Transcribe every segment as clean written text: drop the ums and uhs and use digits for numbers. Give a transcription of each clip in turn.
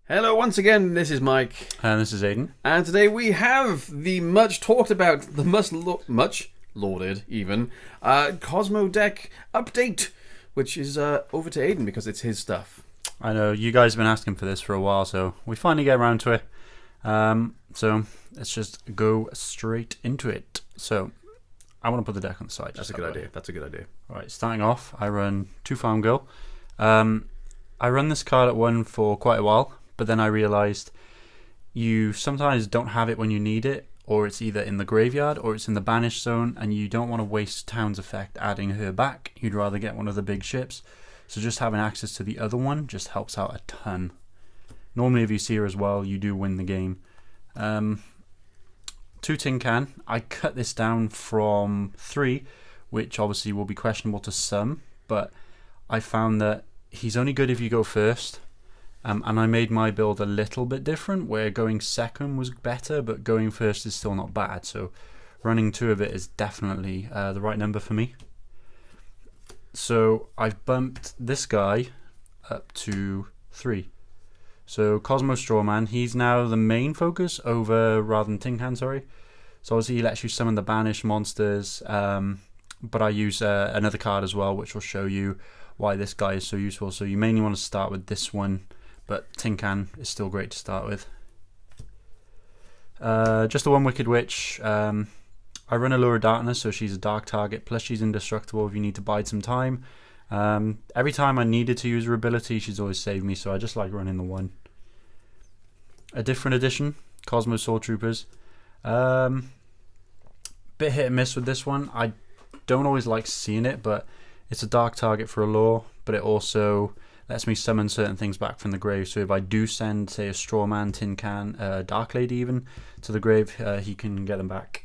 Hello once again, this is Mike. And this is Aiden. And today we have the much talked about, the much lauded even, Kozmo Deck update, which is over to Aiden because it's his stuff. I know, you guys have been asking for this for a while, so we finally get around to it. So let's just go straight into it. So I want to put the deck on the side. That's a good idea. That's a good idea. Alright, starting off, I run 2 Farm Girl. I run this card at 1 for quite a while, but then I realised you sometimes don't have it when you need it, or it's either in the graveyard or it's in the banished zone, and you don't want to waste Town's Effect adding her back. You'd rather get one of the big ships. So just having access to the other one just helps out a ton. Normally if you see her as well, you do win the game. 2 Tin Can. I cut this down from 3, which obviously will be questionable to some, but I found that he's only good if you go first. And I made my build a little bit different, where going second was better, but going first is still not bad. So running 2 of it is definitely the right number for me. So I've bumped this guy up to 3. So Kozmo Strawman, he's now the main focus over rather than Tin Can, sorry. So obviously he lets you summon the banished monsters, but I use another card as well, which will show you why this guy is so useful. So you mainly want to start with this one, but Tin Can is still great to start with. Just the 1 Wicked Witch. I run Allure of Darkness, so she's a dark target, plus she's indestructible if you need to bide some time. Every time I needed to use her ability, she's always saved me, so I just like running the 1. A different edition, Kozmo Sword Troopers. Bit hit and miss with this one. I don't always like seeing it, but it's a dark target for Allure, but it also lets me summon certain things back from the grave. So if I do send, say, a Strawman, Tin Can, Dark Lady even, to the grave, he can get them back.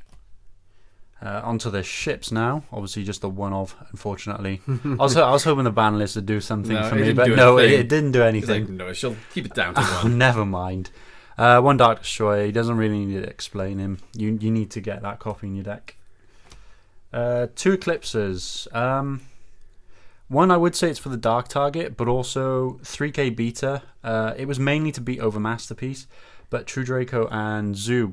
Onto the ships now. Obviously just the 1 of, unfortunately. I was hoping the ban list would do something for me, but no, it didn't do anything. Like, no, she'll keep it down to 1. Oh, never mind. 1 Dark Destroyer, he doesn't really need to explain him. You need to get that copy in your deck. 2 Eclipses. 1, I would say it's for the dark target, but also 3k beta. It was mainly to beat over Masterpiece, but True Draco and Zoo,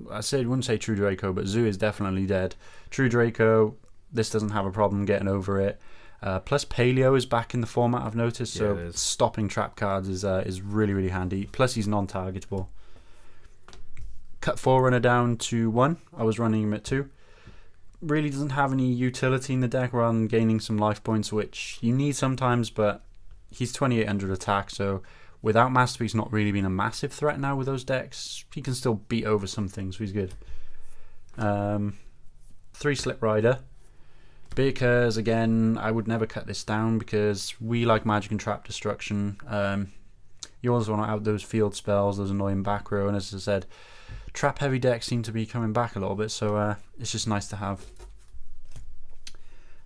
wouldn't say True Draco, but Zoo is definitely dead. True Draco, this doesn't have a problem getting over it. Plus Paleo is back in the format, I've noticed, so stopping trap cards is really, really handy. Plus he's non-targetable. Cut Forerunner down to 1. I was running him at 2. Really doesn't have any utility in the deck rather than gaining some life points, which you need sometimes, but he's 2800 attack, so without Masterpiece not really being a massive threat now with those decks, he can still beat over some things, so he's good. 3 Slip Rider, because again I would never cut this down because we like magic and trap destruction. You always want to out those field spells, those annoying back row, and as I said, trap heavy decks seem to be coming back a little bit, so it's just nice to have.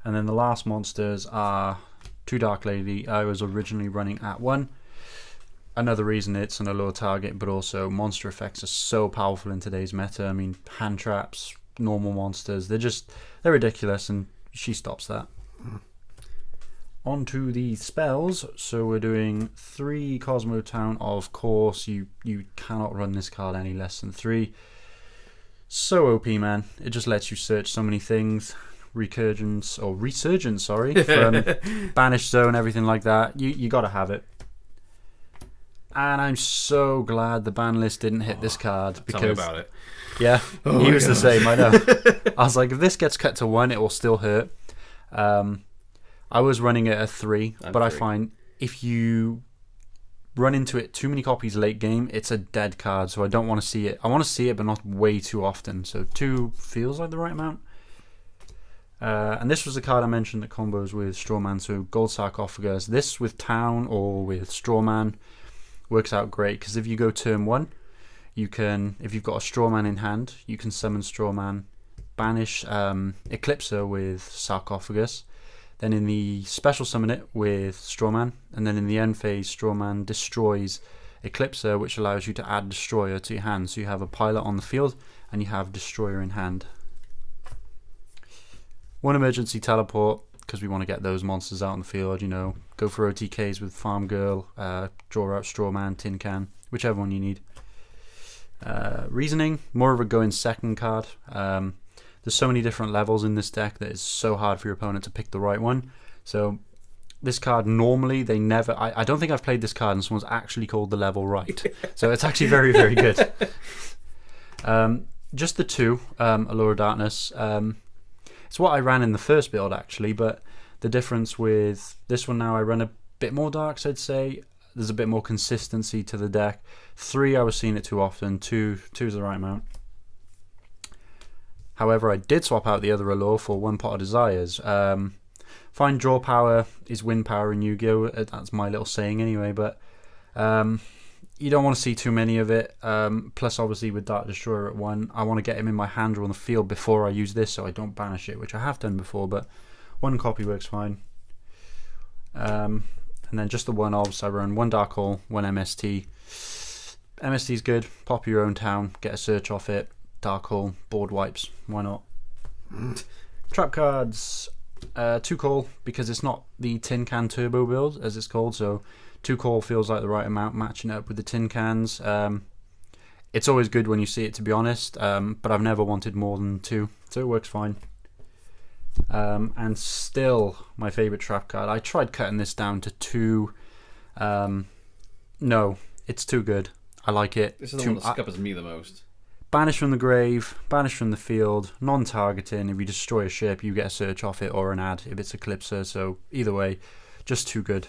And then the last monsters are 2 Dark Lady. I was originally running at 1. Another reason it's an allure target, but also monster effects are so powerful in today's meta. I mean, hand traps, normal monsters, they're ridiculous, and she stops that. On to the spells. So we're doing 3 Kozmo Town, of course. You cannot run this card any less than 3. So OP, man. It just lets you search so many things. Resurgence, sorry, from Banished Zone, everything like that. You gotta have it. And I'm so glad the ban list didn't hit this card, because tell me about it. Yeah, he was the same, I know. I was like, if this gets cut to 1, it will still hurt. I was running it at 3, but I find if you run into it too many copies late game, it's a dead card, so I don't want to see it. I want to see it, but not way too often, so 2 feels like the right amount. And this was the card I mentioned that combos with Strawman, so Gold Sarcophagus. This with Town or with Strawman works out great, because if you go turn 1, you can, if you've got a Strawman in hand, you can summon Strawman, banish Eclipser with Sarcophagus, then in the special summon it with Strawman, and then in the end phase Strawman destroys Eclipser, which allows you to add Destroyer to your hand, so you have a pilot on the field and you have Destroyer in hand. 1 emergency teleport, because we want to get those monsters out on the field, you know, go for OTKs with Farm Girl, draw out Strawman, Tin Can, whichever one you need. Reasoning, more of a go in second card. There's so many different levels in this deck that it's so hard for your opponent to pick the right one. So this card, normally they never, I don't think I've played this card and someone's actually called the level right. So it's actually very, very good. Just the 2, Allure of Darkness. It's what I ran in the first build actually, but the difference with this one now, I run a bit more darks, I'd say. There's a bit more consistency to the deck. 3, I was seeing it too often. 2 is the right amount. However, I did swap out the other Allure for 1 Pot of Desires. Find draw power is win power in Yu-Gi-Oh! That's my little saying anyway, but you don't want to see too many of it. Plus, obviously, with Dark Destroyer at 1, I want to get him in my hand or on the field before I use this so I don't banish it, which I have done before, but 1 copy works fine. And then just the 1-ofs, I run 1 Dark Hole, 1 MST. MST is good, pop your own town, get a search off it, Dark Hole, board wipes, why not? Trap cards, 2 call, because it's not the tin can turbo build as it's called, so 2 call feels like the right amount, matching it up with the tin cans. It's always good when you see it, to be honest, but I've never wanted more than 2, so it works fine. And still my favourite trap card. I tried cutting this down to 2. No, it's too good. I like it. This is the one that scuppers me the most. Banish from the grave, banish from the field, non-targeting. If you destroy a ship, you get a search off it or an ad if it's Eclipser. So either way, just too good.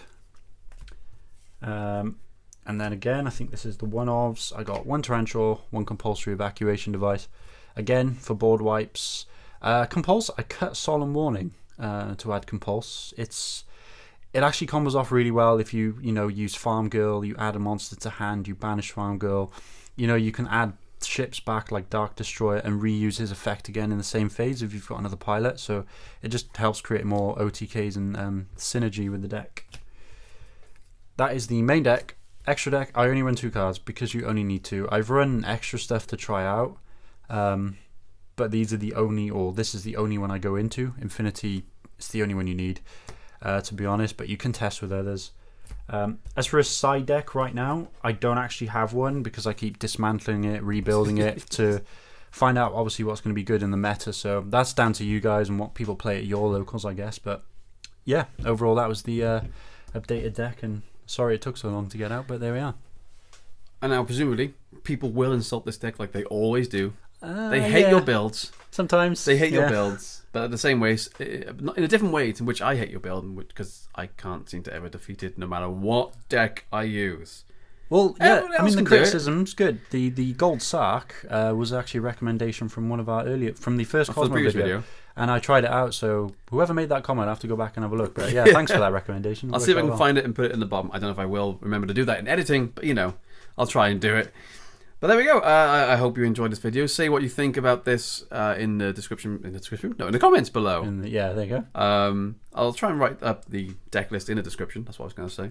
And then again, I think this is the 1-ofs. I got 1 Torrential, 1 Compulsory Evacuation Device. Again, for board wipes. Compulse, I cut Solemn Warning to add Compulse. It actually combos off really well if you use Farm Girl, you add a monster to hand, you banish Farm Girl. You can add ships back like Dark Destroyer and reuse his effect again in the same phase if you've got another pilot. So it just helps create more OTKs and synergy with the deck. That is the main deck. Extra deck, I only run 2 cards because you only need 2. I've run extra stuff to try out. But these are the only, or this is the only one I go into. Infinity is the only one you need, to be honest, but you can test with others. As for a side deck right now, I don't actually have one because I keep dismantling it, rebuilding it to find out obviously what's going to be good in the meta. So that's down to you guys and what people play at your locals, I guess. But yeah, overall that was the updated deck, and sorry it took so long to get out, but there we are. And now presumably people will insult this deck like they always do. They hate your builds. Sometimes they hate your builds, but in the same ways, in a different way to which I hate your build, because I can't seem to ever defeat it, no matter what deck I use. Well, yeah, I mean the criticism's good. The Gold Sark was actually a recommendation from one of our from the first Kozmo video, and I tried it out. So whoever made that comment, I have to go back and have a look. But yeah, thanks for that recommendation. I'll see if I can find it and put it in the bottom. I don't know if I will remember to do that in editing, but I'll try and do it. But there we go. I hope you enjoyed this video. Say what you think about this in the description. In the comments below. Yeah, there you go. I'll try and write up the deck list in the description. That's what I was going to say.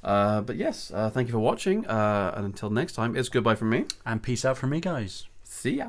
But yes, thank you for watching. And until next time, it's goodbye from me. And peace out from me, guys. See ya.